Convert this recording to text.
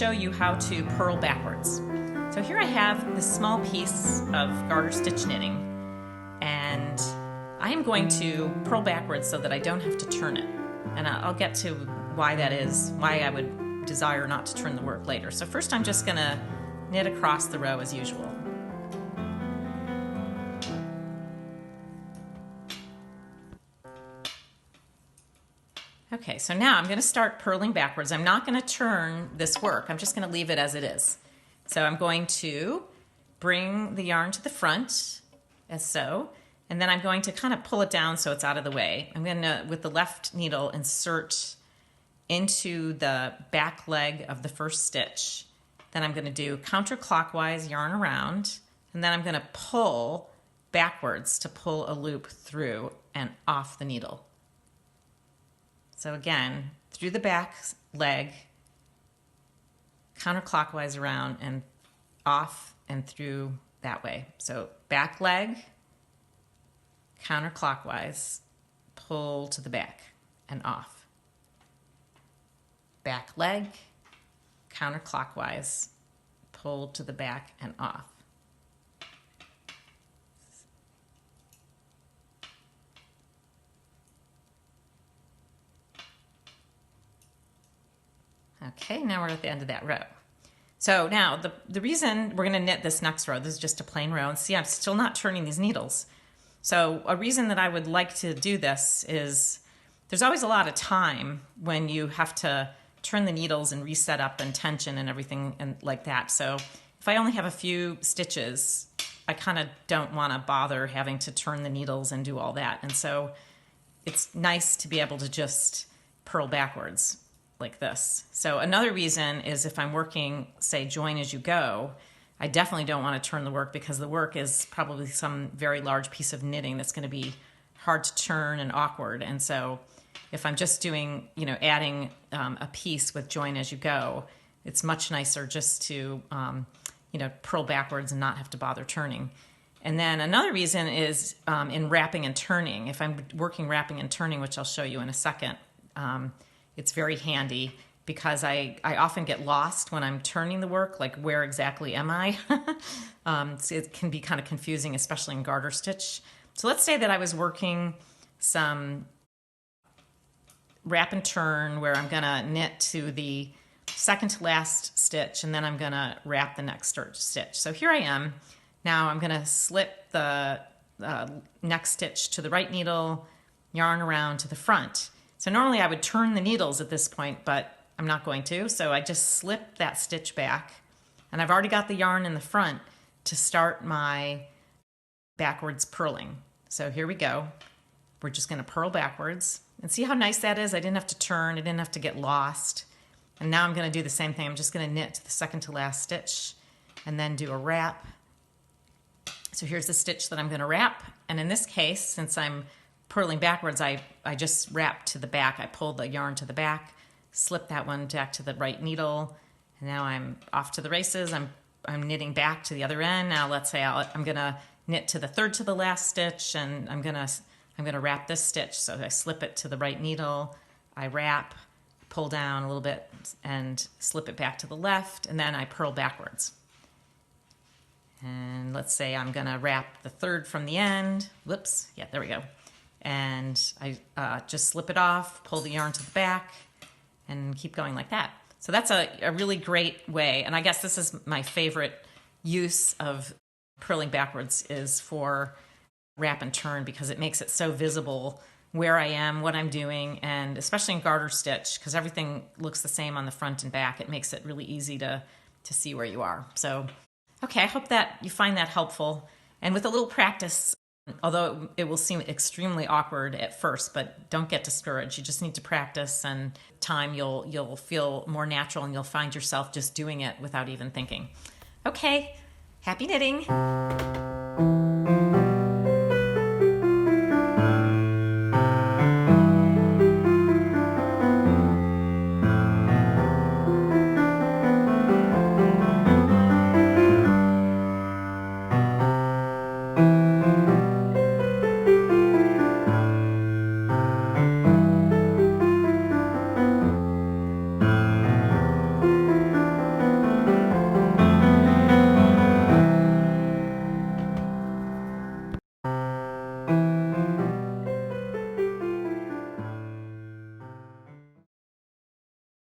show you how to purl backwards. So here I have this small piece of garter stitch knitting, and I am going to purl backwards so that I don't have to turn it. And I'll get to why that is, why I would desire not to turn the work later. So first I'm just gonna knit across the row as usual. Okay, so now I'm going to start purling backwards. I'm not going to turn this work. I'm just going to leave it as it is. So I'm going to bring the yarn to the front, as so, and then I'm going to kind of pull it down so it's out of the way. I'm going to, with the left needle, insert into the back leg of the first stitch. Then I'm going to do counterclockwise yarn around, and then I'm going to pull backwards to pull a loop through and off the needle. So again, through the back leg, counterclockwise around and off and through that way. So back leg, counterclockwise, pull to the back and off. Back leg, counterclockwise, pull to the back and off. Okay, now we're at the end of that row. So now the reason we're going to knit this next row, this is just a plain row, and see I'm still not turning these needles. So a reason that I would like to do this is there's always a lot of time when you have to turn the needles and reset up and tension and everything and like that. So if I only have a few stitches, I kind of don't want to bother having to turn the needles and do all that. And so it's nice to be able to just purl backwards like this. So another reason is if I'm working, say, join as you go, I definitely don't want to turn the work because the work is probably some very large piece of knitting that's going to be hard to turn and awkward. And so if I'm just doing, adding a piece with join as you go, it's much nicer just to, purl backwards and not have to bother turning. And then another reason is in wrapping and turning. If I'm working wrapping and turning, which I'll show you in a second, it's very handy because I often get lost when I'm turning the work, like where exactly am I? So it can be kind of confusing, especially in garter stitch. So let's say that I was working some wrap and turn where I'm gonna knit to the second to last stitch and then I'm gonna wrap the next stitch. So here I am. Now I'm gonna slip the next stitch to the right needle, yarn around to the front. So normally I would turn the needles at this point, but I'm not going to. So I just slip that stitch back, and I've already got the yarn in the front to start my backwards purling. So here we go. We're just going to purl backwards. And see how nice that is? I didn't have to turn. I didn't have to get lost. And now I'm going to do the same thing. I'm just going to knit to the second to last stitch and then do a wrap. So here's the stitch that I'm going to wrap. And in this case, since I'm purling backwards, I just wrap to the back. I pulled the yarn to the back, slip that one back to the right needle, and now I'm off to the races. I'm knitting back to the other end. Now let's say I'm gonna knit to the third to the last stitch, and I'm gonna wrap this stitch. So I slip it to the right needle, I wrap, pull down a little bit, and slip it back to the left, and then I purl backwards. And let's say I'm gonna wrap the third from the end. Whoops, yeah, there we go. And I just slip it off, pull the yarn to the back, and keep going like that. So that's a really great way, and I guess this is my favorite use of purling backwards is for wrap and turn because it makes it so visible where I am, what I'm doing, and especially in garter stitch, because everything looks the same on the front and back, it makes it really easy to see where you are. So, okay, I hope that you find that helpful. And with a little practice, although it will seem extremely awkward at first, but don't get discouraged. You just need to practice, and time you'll feel more natural and you'll find yourself just doing it without even thinking. Okay, happy knitting.